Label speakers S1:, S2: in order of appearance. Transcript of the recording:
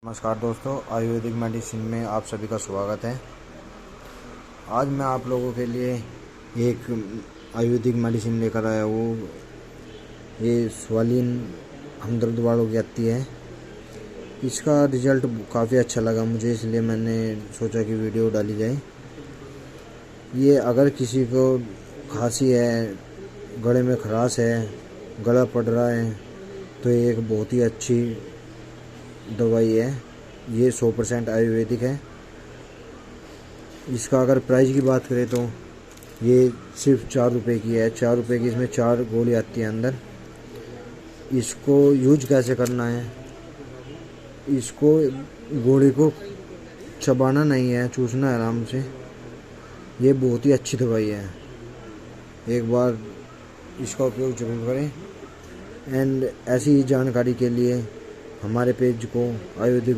S1: नमस्कार दोस्तों, आयुर्वेदिक मेडिसिन में आप सभी का स्वागत है। आज मैं आप लोगों के लिए एक आयुर्वेदिक मेडिसिन लेकर आया हूँ। ये स्वालिन हमदर्द वालों की आती है। इसका रिज़ल्ट काफ़ी अच्छा लगा मुझे, इसलिए मैंने सोचा कि वीडियो डाली जाए। ये अगर किसी को खांसी है, गले में खराश है, गला पड़ रहा है, तो ये एक बहुत ही अच्छी दवाई है। ये 100% आयुर्वेदिक है। इसका अगर प्राइस की बात करें तो ये सिर्फ 4 रुपये की है। 4 रुपये की इसमें 4 गोली आती है अंदर। इसको यूज कैसे करना है, इसको गोली को चबाना नहीं है, चूसना है आराम से। ये बहुत ही अच्छी दवाई है, एक बार इसका उपयोग जरूर करें। एंड ऐसी ही जानकारी के लिए हमारे पेज को आयुर्वेदिक